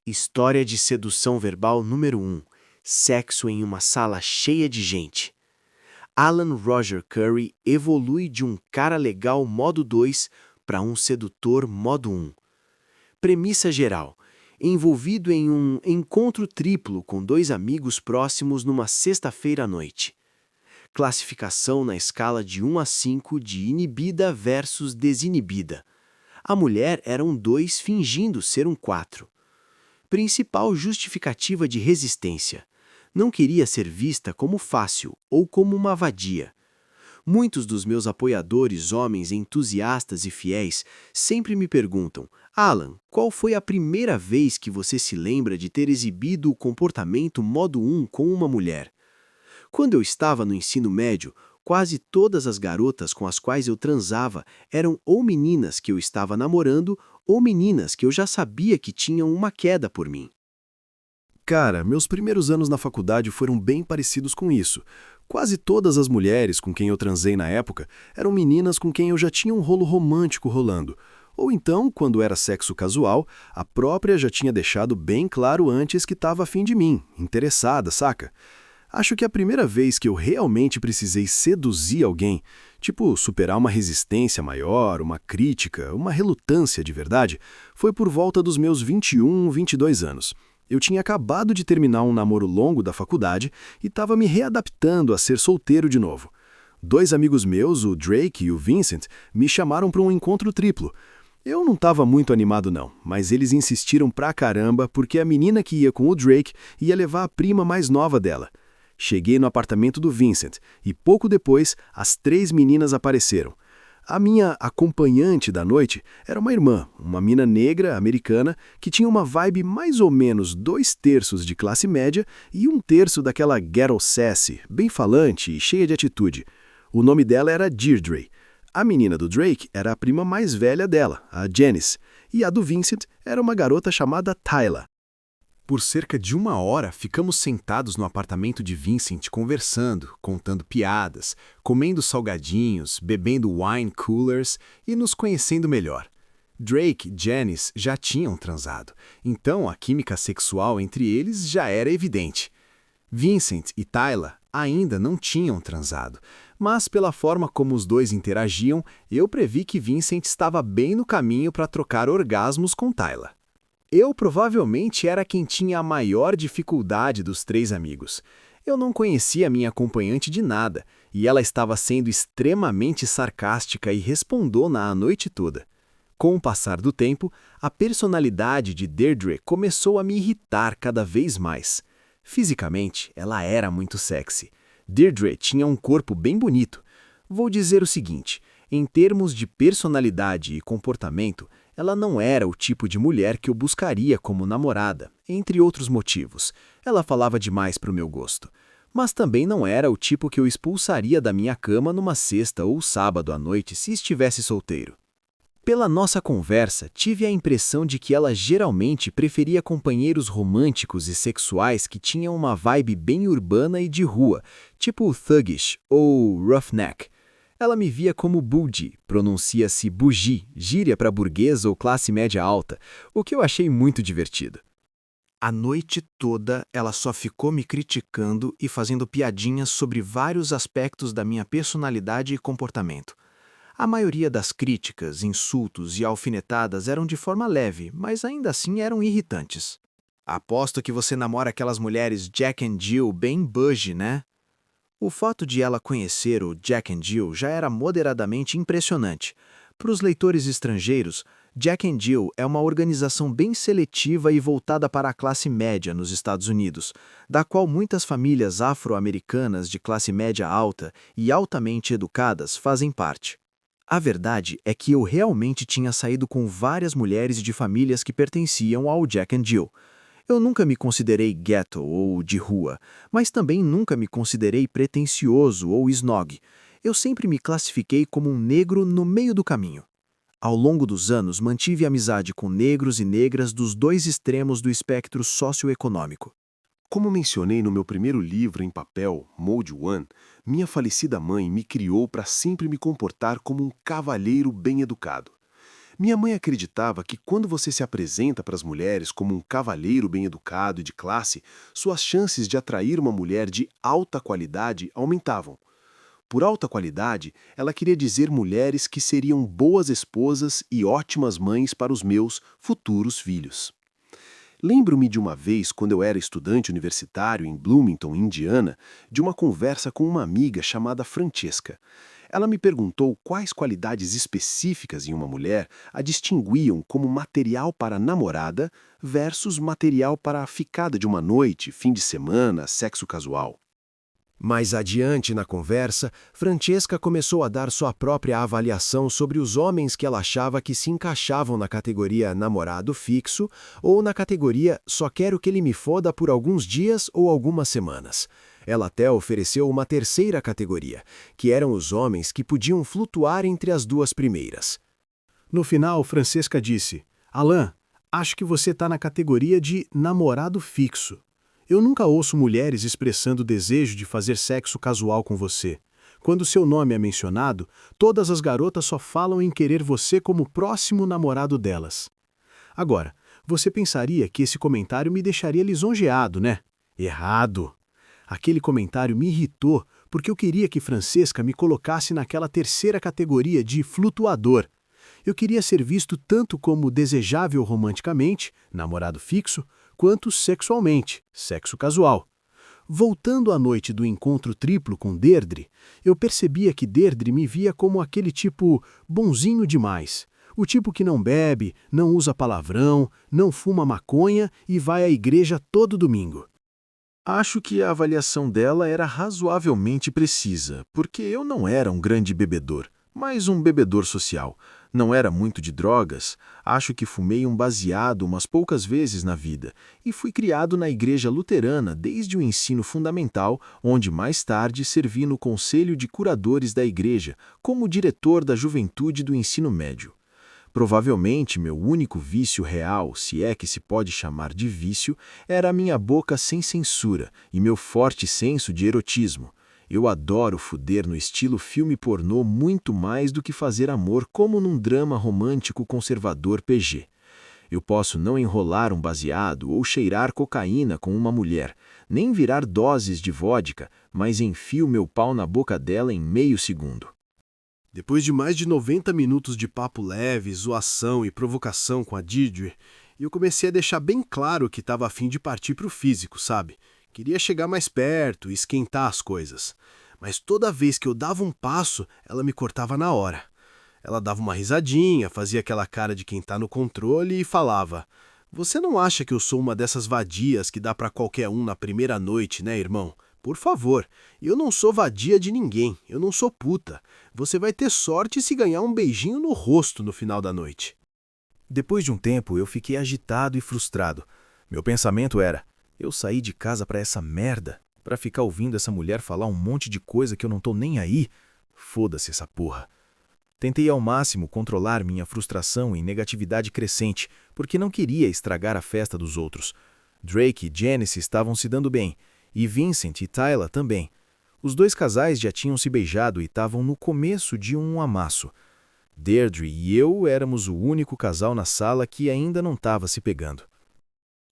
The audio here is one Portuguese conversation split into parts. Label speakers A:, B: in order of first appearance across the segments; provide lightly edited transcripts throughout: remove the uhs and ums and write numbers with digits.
A: História de sedução verbal número 1. Sexo em uma sala cheia de gente. Alan Roger Curry evolui de um cara legal modo 2 para um sedutor modo 1. Premissa geral. Envolvido em um encontro triplo com dois amigos próximos numa sexta-feira à noite. Classificação na escala de 1 a 5 de inibida versus desinibida. A mulher era um 2 fingindo ser um 4. Principal justificativa de resistência. Não queria ser vista como fácil ou como uma vadia. Muitos dos meus apoiadores, homens entusiastas e fiéis, sempre me perguntam: Alan, qual foi a primeira vez que você se lembra de ter exibido o comportamento modo 1 com uma mulher? Quando eu estava no ensino médio, quase todas as garotas com as quais eu transava eram ou meninas que eu estava namorando ou meninas que eu já sabia que tinham uma queda por mim.
B: Cara, meus primeiros anos na faculdade foram bem parecidos com isso. Quase todas as mulheres com quem eu transei na época eram meninas com quem eu já tinha um rolo romântico rolando. Ou então, quando era sexo casual, a própria já tinha deixado bem claro antes que estava afim de mim, interessada, saca? Acho que a primeira vez que eu realmente precisei seduzir alguém, tipo superar uma resistência maior, uma crítica, uma relutância de verdade, foi por volta dos meus 21, 22 anos. Eu tinha acabado de terminar um namoro longo da faculdade e estava me readaptando a ser solteiro de novo. Dois amigos meus, o Drake e o Vincent, me chamaram para um encontro triplo. Eu não estava muito animado não, mas eles insistiram pra caramba porque a menina que ia com o Drake ia levar a prima mais nova dela. Cheguei no apartamento do Vincent e pouco depois as 3 meninas apareceram. A minha acompanhante da noite era uma irmã, uma mina negra americana que tinha uma vibe mais ou menos 2/3 de classe média e 1/3 daquela ghetto sassy, bem falante e cheia de atitude. O nome dela era Deirdre. A menina do Drake era a prima mais velha dela, a Janice, e a do Vincent era uma garota chamada Tyla.
C: Por cerca de 1 hora, ficamos sentados no apartamento de Vincent conversando, contando piadas, comendo salgadinhos, bebendo wine coolers e nos conhecendo melhor. Drake e Janice já tinham transado, então a química sexual entre eles já era evidente. Vincent e Tyla ainda não tinham transado, mas pela forma como os dois interagiam, eu previ que Vincent estava bem no caminho para trocar orgasmos com Tyla. Eu provavelmente era quem tinha a maior dificuldade dos 3 amigos. Eu não conhecia minha acompanhante de nada, e ela estava sendo extremamente sarcástica e respondona a noite toda. Com o passar do tempo, a personalidade de Deirdre começou a me irritar cada vez mais. Fisicamente, ela era muito sexy. Deirdre tinha um corpo bem bonito. Vou dizer o seguinte, em termos de personalidade e comportamento, ela não era o tipo de mulher que eu buscaria como namorada, entre outros motivos. Ela falava demais para o meu gosto. Mas também não era o tipo que eu expulsaria da minha cama numa sexta ou sábado à noite se estivesse solteiro. Pela nossa conversa, tive a impressão de que ela geralmente preferia companheiros românticos e sexuais que tinham uma vibe bem urbana e de rua, tipo thuggish ou roughneck. Ela me via como bougie, pronuncia-se bougie, gíria para burguesa ou classe média alta, o que eu achei muito divertido.
A: A noite toda ela só ficou me criticando e fazendo piadinhas sobre vários aspectos da minha personalidade e comportamento. A maioria das críticas, insultos e alfinetadas eram de forma leve, mas ainda assim eram irritantes. Aposto que você namora aquelas mulheres Jack and Jill bem bougie, né? O fato de ela conhecer o Jack and Jill já era moderadamente impressionante. Para os leitores estrangeiros, Jack and Jill é uma organização bem seletiva e voltada para a classe média nos Estados Unidos, da qual muitas famílias afro-americanas de classe média alta e altamente educadas fazem parte. A verdade é que eu realmente tinha saído com várias mulheres de famílias que pertenciam ao Jack and Jill. Eu nunca me considerei ghetto ou de rua, mas também nunca me considerei pretensioso ou snog. Eu sempre me classifiquei como um negro no meio do caminho. Ao longo dos anos, mantive amizade com negros e negras dos 2 extremos do espectro socioeconômico.
B: Como mencionei no meu primeiro livro em papel, Mode One, minha falecida mãe me criou para sempre me comportar como um cavalheiro bem educado. Minha mãe acreditava que quando você se apresenta para as mulheres como um cavalheiro bem-educado e de classe, suas chances de atrair uma mulher de alta qualidade aumentavam. Por alta qualidade, ela queria dizer mulheres que seriam boas esposas e ótimas mães para os meus futuros filhos. Lembro-me de uma vez, quando eu era estudante universitário em Bloomington, Indiana, de uma conversa com uma amiga chamada Francesca. Ela me perguntou quais qualidades específicas em uma mulher a distinguiam como material para namorada versus material para a ficada de uma noite, fim de semana, sexo casual.
D: Mais adiante na conversa, Francesca começou a dar sua própria avaliação sobre os homens que ela achava que se encaixavam na categoria namorado fixo ou na categoria só quero que ele me foda por alguns dias ou algumas semanas. Ela até ofereceu uma terceira categoria, que eram os homens que podiam flutuar entre as duas primeiras.
C: No final, Francesca disse: Alan, acho que você está na categoria de namorado fixo. Eu nunca ouço mulheres expressando o desejo de fazer sexo casual com você. Quando seu nome é mencionado, todas as garotas só falam em querer você como próximo namorado delas. Agora, você pensaria que esse comentário me deixaria lisonjeado, né? Errado! Aquele comentário me irritou porque eu queria que Francesca me colocasse naquela terceira categoria de flutuador. Eu queria ser visto tanto como desejável romanticamente, namorado fixo, quanto sexualmente, sexo casual. Voltando à noite do encontro triplo com Deirdre, eu percebia que Deirdre me via como aquele tipo bonzinho demais. O tipo que não bebe, não usa palavrão, não fuma maconha e vai à igreja todo domingo.
B: Acho que a avaliação dela era razoavelmente precisa, porque eu não era um grande bebedor, mas um bebedor social. Não era muito de drogas, acho que fumei um baseado umas poucas vezes na vida e fui criado na igreja luterana desde o ensino fundamental, onde mais tarde servi no conselho de curadores da igreja como diretor da juventude do ensino médio. Provavelmente meu único vício real, se é que se pode chamar de vício, era a minha boca sem censura e meu forte senso de erotismo. Eu adoro fuder no estilo filme pornô muito mais do que fazer amor como num drama romântico conservador PG. Eu posso não enrolar um baseado ou cheirar cocaína com uma mulher, nem virar doses de vodka, mas enfio meu pau na boca dela em meio segundo.
C: Depois de mais de 90 minutos de papo leve, zoação e provocação com a Deirdre, eu comecei a deixar bem claro que estava a fim de partir para o físico, sabe? Queria chegar mais perto e esquentar as coisas. Mas toda vez que eu dava um passo, ela me cortava na hora. Ela dava uma risadinha, fazia aquela cara de quem tá no controle e falava: Você não acha que eu sou uma dessas vadias que dá pra qualquer um na primeira noite, né, irmão? Por favor, eu não sou vadia de ninguém, eu não sou puta. Você vai ter sorte se ganhar um beijinho no rosto no final da noite.
D: Depois de um tempo, eu fiquei agitado e frustrado. Meu pensamento era: eu saí de casa pra essa merda, pra ficar ouvindo essa mulher falar um monte de coisa que eu não tô nem aí? Foda-se essa porra. Tentei ao máximo controlar minha frustração e negatividade crescente, porque não queria estragar a festa dos outros. Drake e Janice estavam se dando bem, e Vincent e Tyler também. Os dois casais já tinham se beijado e estavam no começo de um amasso. Deirdre e eu éramos o único casal na sala que ainda não estava se pegando.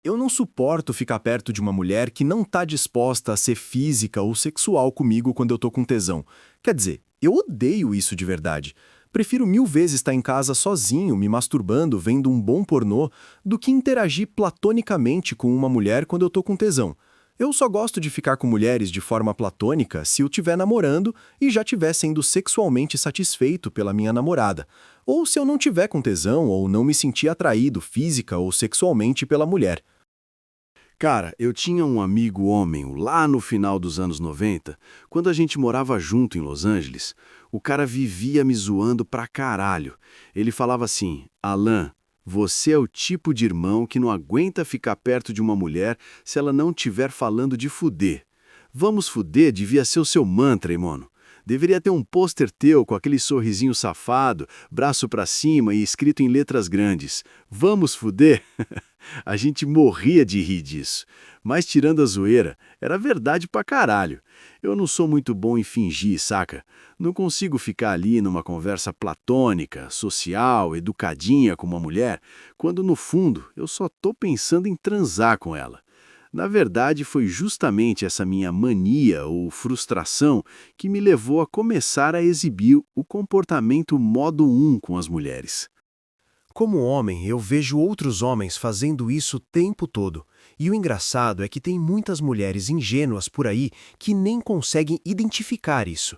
B: Eu não suporto ficar perto de uma mulher que não tá disposta a ser física ou sexual comigo quando eu tô com tesão. Quer dizer, eu odeio isso de verdade. Prefiro 1000 vezes estar em casa sozinho, me masturbando, vendo um bom pornô, do que interagir platonicamente com uma mulher quando eu tô com tesão. Eu só gosto de ficar com mulheres de forma platônica se eu estiver namorando e já estiver sendo sexualmente satisfeito pela minha namorada. Ou se eu não tiver com tesão ou não me sentir atraído física ou sexualmente pela mulher. Cara, eu tinha um amigo homem lá no final dos anos 90, quando a gente morava junto em Los Angeles. O cara vivia me zoando pra caralho. Ele falava assim: Alan, você é o tipo de irmão que não aguenta ficar perto de uma mulher se ela não estiver falando de fuder. Vamos fuder devia ser o seu mantra, hein, mano? Deveria ter um pôster teu com aquele sorrisinho safado, braço pra cima e escrito em letras grandes: Vamos fuder? A gente morria de rir disso. Mas tirando a zoeira, era verdade pra caralho. Eu não sou muito bom em fingir, saca? Não consigo ficar ali numa conversa platônica, social, educadinha com uma mulher, quando no fundo eu só tô pensando em transar com ela. Na verdade, foi justamente essa minha mania ou frustração que me levou a começar a exibir o comportamento modo 1 com as mulheres.
A: Como homem, eu vejo outros homens fazendo isso o tempo todo. E o engraçado é que tem muitas mulheres ingênuas por aí que nem conseguem identificar isso.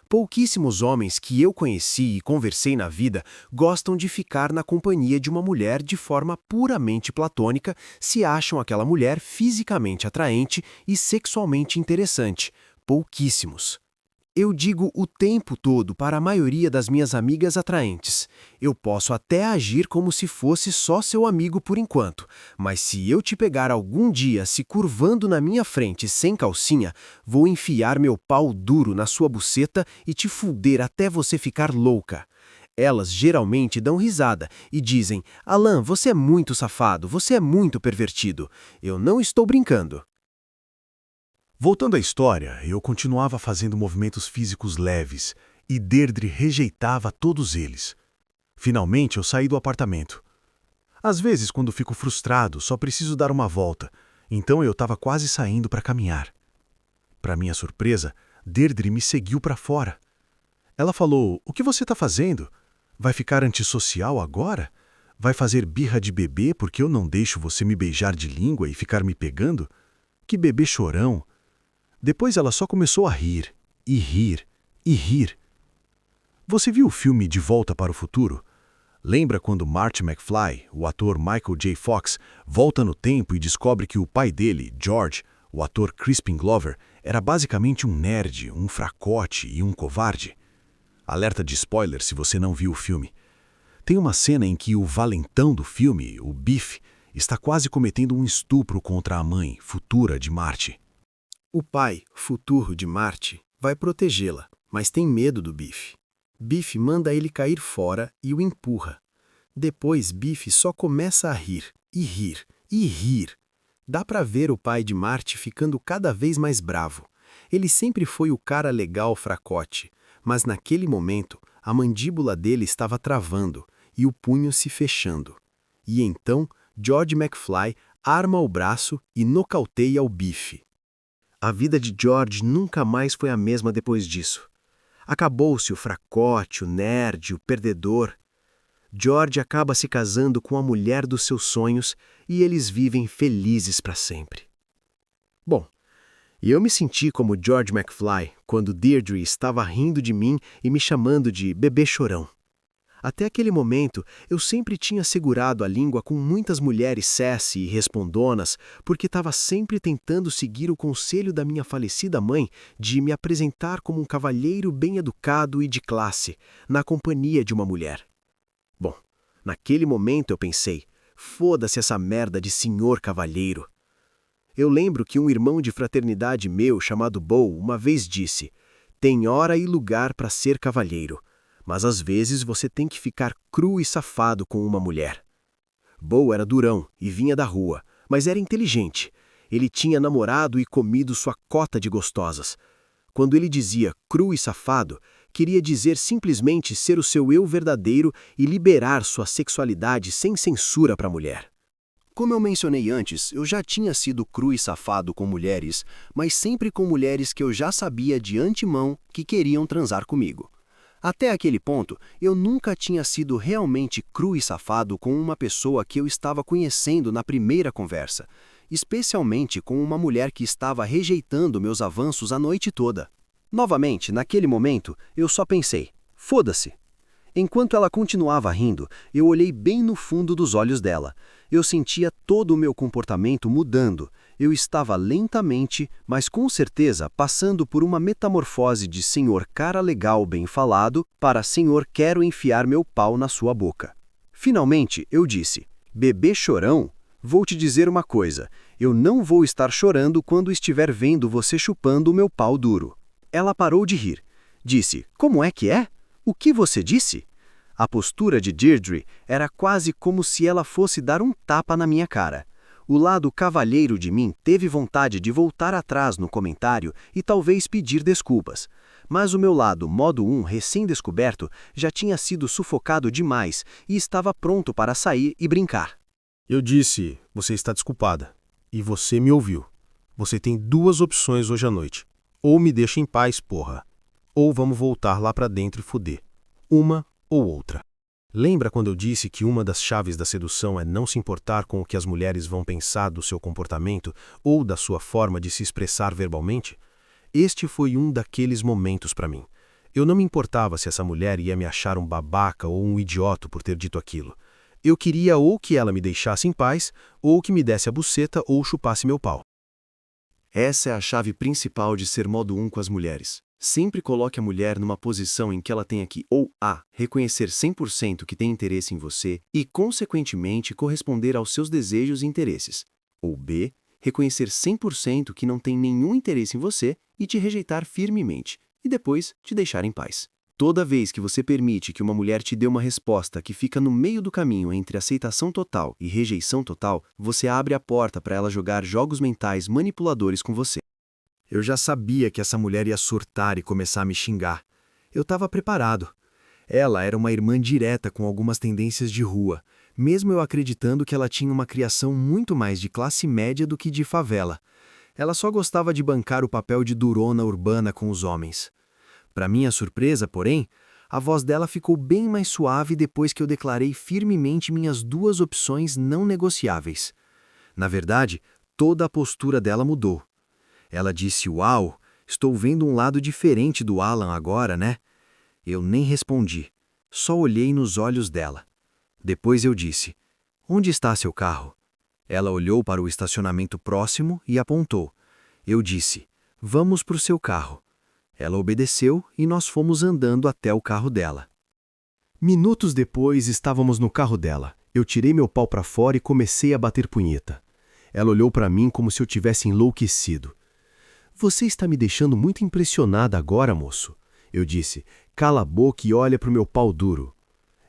A: Pouquíssimos homens que eu conheci e conversei na vida gostam de ficar na companhia de uma mulher de forma puramente platônica se acham aquela mulher fisicamente atraente e sexualmente interessante. Pouquíssimos. Eu digo o tempo todo para a maioria das minhas amigas atraentes. Eu posso até agir como se fosse só seu amigo por enquanto, mas se eu te pegar algum dia se curvando na minha frente sem calcinha, vou enfiar meu pau duro na sua buceta e te fuder até você ficar louca. Elas geralmente dão risada e dizem: Alan, você é muito safado, você é muito pervertido. Eu não estou brincando.
C: Voltando à história, eu continuava fazendo movimentos físicos leves e Deirdre rejeitava todos eles. Finalmente, eu saí do apartamento. Às vezes, quando fico frustrado, só preciso dar uma volta, então eu estava quase saindo para caminhar. Para minha surpresa, Deirdre me seguiu para fora. Ela falou: "O que você está fazendo? Vai ficar antissocial agora? Vai fazer birra de bebê porque eu não deixo você me beijar de língua e ficar me pegando? Que bebê chorão!" Depois ela só começou a rir, e rir, e rir. Você viu o filme De Volta para o Futuro? Lembra quando Marty McFly, o ator Michael J. Fox, volta no tempo e descobre que o pai dele, George, o ator Crispin Glover, era basicamente um nerd, um fracote e um covarde? Alerta de spoiler se você não viu o filme. Tem uma cena em que o valentão do filme, o Biff, está quase cometendo um estupro contra a mãe, futura de Marty.
A: O pai, futuro de Marty, vai protegê-la, mas tem medo do Biff. Biff manda ele cair fora e o empurra. Depois Biff só começa a rir, e rir, e rir. Dá pra ver o pai de Marty ficando cada vez mais bravo. Ele sempre foi o cara legal fracote, mas naquele momento a mandíbula dele estava travando e o punho se fechando. E então George McFly arma o braço e nocauteia o Biff. A vida de George nunca mais foi a mesma depois disso. Acabou-se o fracote, o nerd, o perdedor. George acaba se casando com a mulher dos seus sonhos e eles vivem felizes para sempre. Bom, eu me senti como George McFly quando Deirdre estava rindo de mim e me chamando de bebê chorão. Até aquele momento, eu sempre tinha segurado a língua com muitas mulheres sassy e respondonas, porque estava sempre tentando seguir o conselho da minha falecida mãe de me apresentar como um cavalheiro bem educado e de classe, na companhia de uma mulher. Bom, naquele momento eu pensei: foda-se essa merda de senhor cavalheiro. Eu lembro que um irmão de fraternidade meu, chamado Bo, uma vez disse: tem hora e lugar para ser cavalheiro. Mas às vezes você tem que ficar cru e safado com uma mulher. Bo era durão e vinha da rua, mas era inteligente. Ele tinha namorado e comido sua cota de gostosas. Quando ele dizia cru e safado, queria dizer simplesmente ser o seu eu verdadeiro e liberar sua sexualidade sem censura para a mulher. Como eu mencionei antes, eu já tinha sido cru e safado com mulheres, mas sempre com mulheres que eu já sabia de antemão que queriam transar comigo. Até aquele ponto, eu nunca tinha sido realmente cru e safado com uma pessoa que eu estava conhecendo na primeira conversa, especialmente com uma mulher que estava rejeitando meus avanços a noite toda. Novamente, naquele momento, eu só pensei: foda-se. Enquanto ela continuava rindo, eu olhei bem no fundo dos olhos dela. Eu sentia todo o meu comportamento mudando. Eu estava lentamente, mas com certeza, passando por uma metamorfose de senhor cara legal bem falado para senhor quero enfiar meu pau na sua boca. Finalmente, eu disse: bebê chorão, vou te dizer uma coisa. Eu não vou estar chorando quando estiver vendo você chupando o meu pau duro. Ela parou de rir. Disse: como é que é? O que você disse?
B: A postura de Deirdre era quase como se ela fosse dar um tapa na minha cara. O lado cavalheiro de mim teve vontade de voltar atrás no comentário e talvez pedir desculpas. Mas o meu lado modo 1 recém-descoberto já tinha sido sufocado demais e estava pronto para sair e brincar.
E: Eu disse, você está desculpada. E você me ouviu. Você tem duas opções hoje à noite. Ou me deixa em paz, porra. Ou vamos voltar lá pra dentro e foder. Uma ou outra. Lembra quando eu disse que uma das chaves da sedução é não se importar com o que as mulheres vão pensar do seu comportamento ou da sua forma de se expressar verbalmente? Este foi um daqueles momentos para mim. Eu não me importava se essa mulher ia me achar um babaca ou um idiota por ter dito aquilo. Eu queria ou que ela me deixasse em paz, ou que me desse a buceta ou chupasse meu pau.
B: Essa é a chave principal de ser modo 1 com as mulheres. Sempre coloque a mulher numa posição em que ela tenha que, ou A, reconhecer 100% que tem interesse em você e, consequentemente, corresponder aos seus desejos e interesses. Ou B, reconhecer 100% que não tem nenhum interesse em você e te rejeitar firmemente, e depois te deixar em paz. Toda vez que você permite que uma mulher te dê uma resposta que fica no meio do caminho entre aceitação total e rejeição total, você abre a porta para ela jogar jogos mentais manipuladores com você.
A: Eu já sabia que essa mulher ia surtar e começar a me xingar. Eu estava preparado. Ela era uma irmã direta com algumas tendências de rua, mesmo eu acreditando que ela tinha uma criação muito mais de classe média do que de favela. Ela só gostava de bancar o papel de durona urbana com os homens. Para minha surpresa, porém, a voz dela ficou bem mais suave depois que eu declarei firmemente minhas duas opções não negociáveis. Na verdade, toda a postura dela mudou. Ela disse, uau, estou vendo um lado diferente do Alan agora, né? Eu nem respondi, só olhei nos olhos dela. Depois eu disse, onde está seu carro? Ela olhou para o estacionamento próximo e apontou. Eu disse, vamos para o seu carro. Ela obedeceu e nós fomos andando até o carro dela.
E: Minutos depois, estávamos no carro dela. Eu tirei meu pau para fora e comecei a bater punheta. Ela olhou para mim como se eu tivesse enlouquecido. Você está me deixando muito impressionada agora, moço. Eu disse, cala a boca e olha para o meu pau duro.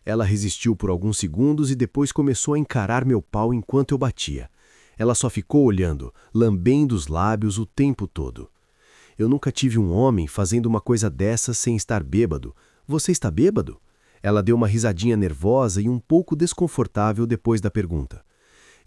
E: Ela resistiu por alguns segundos e depois começou a encarar meu pau enquanto eu batia. Ela só ficou olhando, lambendo os lábios o tempo todo. Eu nunca tive um homem fazendo uma coisa dessas sem estar bêbado. Você está bêbado? Ela deu uma risadinha nervosa e um pouco desconfortável depois da pergunta.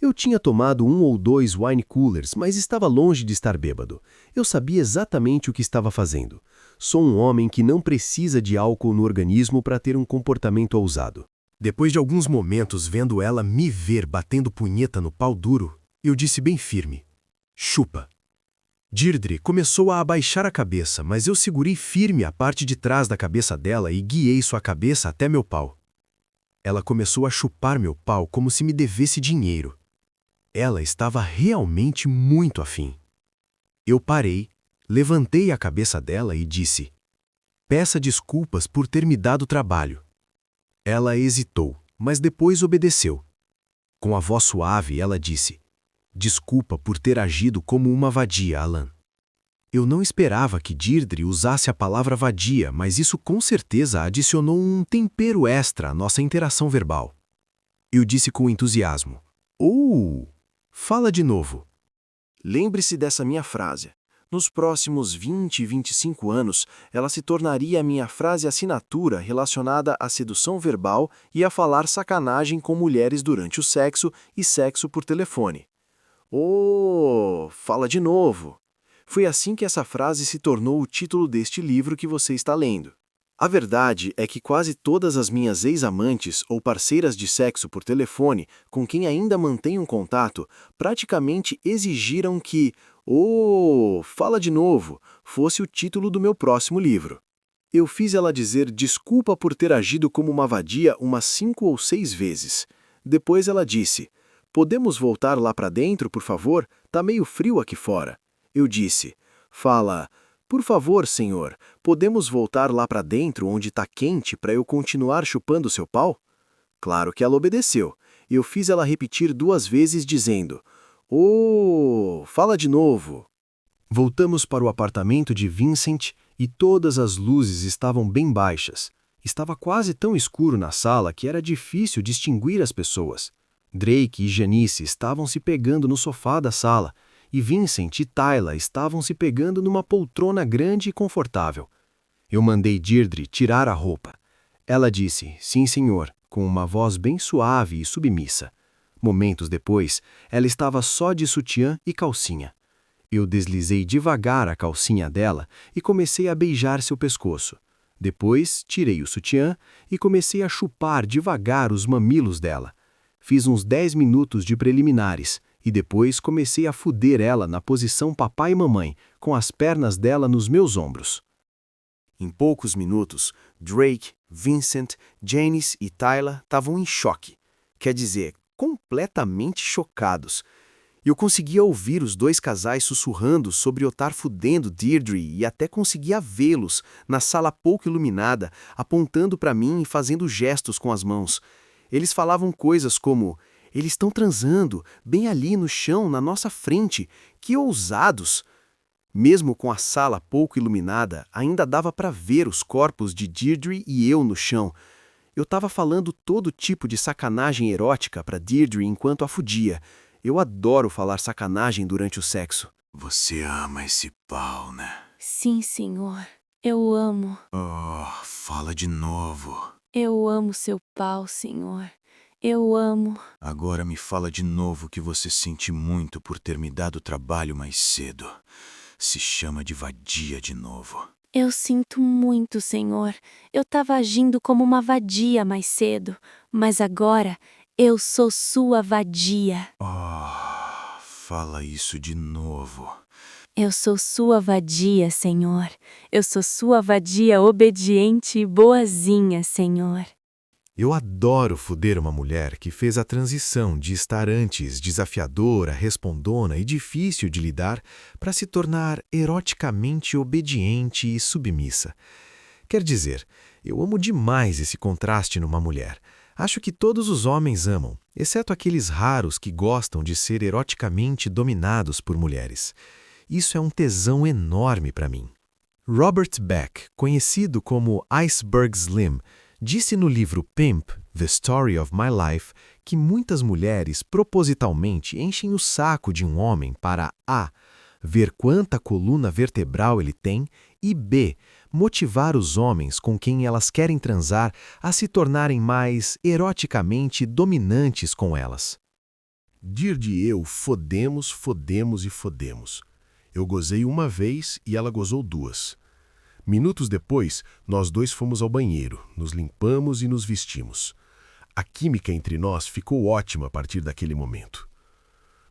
E: Eu tinha tomado 1 ou 2 wine coolers, mas estava longe de estar bêbado. Eu sabia exatamente o que estava fazendo. Sou um homem que não precisa de álcool no organismo para ter um comportamento ousado. Depois de alguns momentos vendo ela me ver batendo punheta no pau duro, eu disse bem firme, chupa. Deirdre começou a abaixar a cabeça, mas eu segurei firme a parte de trás da cabeça dela e guiei sua cabeça até meu pau. Ela começou a chupar meu pau como se me devesse dinheiro. Ela estava realmente muito afim. Eu parei, levantei a cabeça dela e disse, peça desculpas por ter me dado trabalho. Ela hesitou, mas depois obedeceu. Com a voz suave, ela disse, desculpa por ter agido como uma vadia, Alan. Eu não esperava que Deirdre usasse a palavra vadia, mas isso com certeza adicionou um tempero extra à nossa interação verbal. Eu disse com entusiasmo, fala de novo. Lembre-se dessa minha frase. Nos próximos 20 e 25 anos, ela se tornaria a minha frase assinatura relacionada à sedução verbal e a falar sacanagem com mulheres durante o sexo e sexo por telefone. Fala de novo. Foi assim que essa frase se tornou o título deste livro que você está lendo. A verdade é que quase todas as minhas ex-amantes ou parceiras de sexo por telefone, com quem ainda mantenho um contato, praticamente exigiram que fala de novo, fosse o título do meu próximo livro. Eu fiz ela dizer desculpa por ter agido como uma vadia umas 5 ou 6 vezes. Depois ela disse, podemos voltar lá para dentro, por favor? Tá meio frio aqui fora. Eu disse, fala, por favor, senhor, podemos voltar lá para dentro onde tá quente para eu continuar chupando seu pau? Claro que ela obedeceu. Eu fiz ela repetir 2 vezes dizendo, fala de novo. Voltamos para o apartamento de Vincent e todas as luzes estavam bem baixas. Estava quase tão escuro na sala que era difícil distinguir as pessoas. Drake e Janice estavam se pegando no sofá da sala, e Vincent e Tyler estavam se pegando numa poltrona grande e confortável. Eu mandei Deirdre tirar a roupa. Ela disse, sim, senhor, com uma voz bem suave e submissa. Momentos depois, ela estava só de sutiã e calcinha. Eu deslizei devagar a calcinha dela e comecei a beijar seu pescoço. Depois, tirei o sutiã e comecei a chupar devagar os mamilos dela. Fiz uns 10 minutos de preliminares e depois comecei a fuder ela na posição papai e mamãe, com as pernas dela nos meus ombros. Em poucos minutos, Drake, Vincent, Janice e Tyler estavam em choque. Quer dizer, completamente chocados. Eu conseguia ouvir os dois casais sussurrando sobre eu estar fudendo Deirdre e até conseguia vê-los, na sala pouco iluminada, apontando para mim e fazendo gestos com as mãos. Eles falavam coisas como, eles estão transando, bem ali no chão, na nossa frente, que ousados! Mesmo com a sala pouco iluminada, ainda dava para ver os corpos de Deirdre e eu no chão. Eu estava falando todo tipo de sacanagem erótica para Deirdre enquanto a fudia. Eu adoro falar sacanagem durante o sexo.
B: Você ama esse pau, né?
F: Sim, senhor. Eu amo.
B: Oh, fala de novo.
F: Eu amo seu pau, senhor. Eu amo.
B: Agora me fala de novo que você sente muito por ter me dado trabalho mais cedo. Se chama de vadia de novo.
F: Eu sinto muito, senhor. Eu estava agindo como uma vadia mais cedo, mas agora eu sou sua vadia.
B: Oh, fala isso de novo.
F: Eu sou sua vadia, senhor. Eu sou sua vadia obediente e boazinha, senhor.
D: Eu adoro fuder uma mulher que fez a transição de estar antes desafiadora, respondona e difícil de lidar para se tornar eroticamente obediente e submissa. Quer dizer, eu amo demais esse contraste numa mulher. Acho que todos os homens amam, exceto aqueles raros que gostam de ser eroticamente dominados por mulheres. Isso é um tesão enorme para mim. Robert Beck, conhecido como Iceberg Slim, disse no livro Pimp, The Story of My Life, que muitas mulheres propositalmente enchem o saco de um homem para a. Ver quanta coluna vertebral ele tem e b. Motivar os homens com quem elas querem transar a se tornarem mais eroticamente dominantes com elas.
E: Deirdre e eu fodemos, fodemos e fodemos. Eu gozei uma vez e ela gozou 2. Minutos depois, nós dois fomos ao banheiro, nos limpamos e nos vestimos. A química entre nós ficou ótima a partir daquele momento.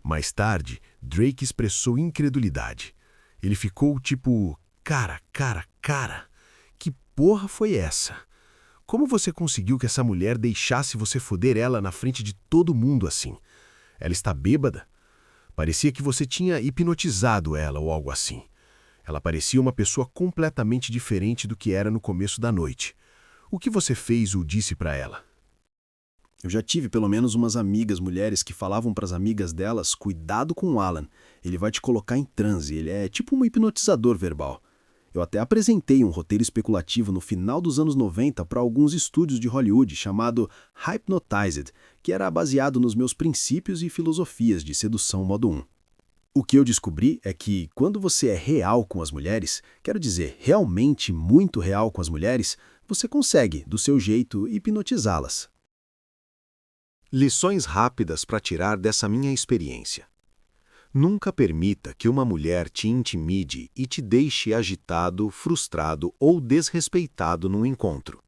E: Mais tarde, Drake expressou incredulidade. Ele ficou tipo, cara, que porra foi essa? Como você conseguiu que essa mulher deixasse você foder ela na frente de todo mundo assim? Ela está bêbada? Parecia que você tinha hipnotizado ela ou algo assim. Ela parecia uma pessoa completamente diferente do que era no começo da noite. O que você fez ou disse para ela? Eu já tive pelo menos umas amigas mulheres que falavam para as amigas delas, cuidado com o Alan, ele vai te colocar em transe, ele é tipo um hipnotizador verbal. Eu até apresentei um roteiro especulativo no final dos anos 90 para alguns estúdios de Hollywood chamado Hypnotized, que era baseado nos meus princípios e filosofias de sedução modo 1. O que eu descobri é que, quando você é real com as mulheres, quero dizer, realmente muito real com as mulheres, você consegue, do seu jeito, hipnotizá-las.
C: Lições rápidas para tirar dessa minha experiência. Nunca permita que uma mulher te intimide e te deixe agitado, frustrado ou desrespeitado num encontro.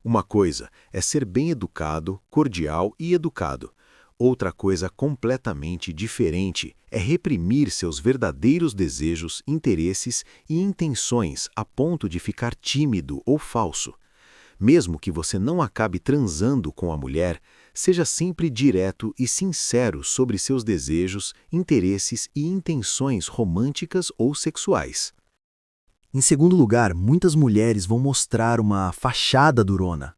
C: Uma coisa é ser bem educado, cordial e educado. Outra coisa completamente diferente é reprimir seus verdadeiros desejos, interesses e intenções a ponto de ficar tímido ou falso. Mesmo que você não acabe transando com a mulher, seja sempre direto e sincero sobre seus desejos, interesses e intenções românticas ou sexuais.
E: Em segundo lugar, muitas mulheres vão mostrar uma fachada durona.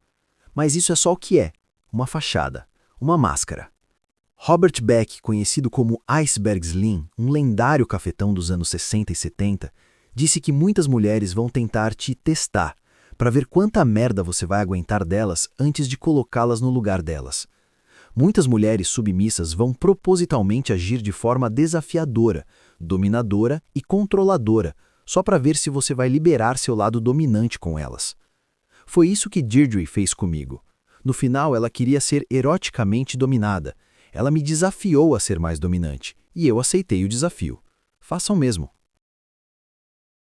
E: Mas isso é só o que é, uma fachada, uma máscara. Robert Beck, conhecido como Iceberg Slim, um lendário cafetão dos anos 60 e 70, disse que muitas mulheres vão tentar te testar,
D: para ver quanta merda você vai aguentar delas antes de colocá-las no lugar delas. Muitas mulheres submissas vão propositalmente agir de forma desafiadora, dominadora e controladora, só para ver se você vai liberar seu lado dominante com elas. Foi isso que Deirdre fez comigo. No final, ela queria ser eroticamente dominada. Ela me desafiou a ser mais dominante, e eu aceitei o desafio. Façam o mesmo.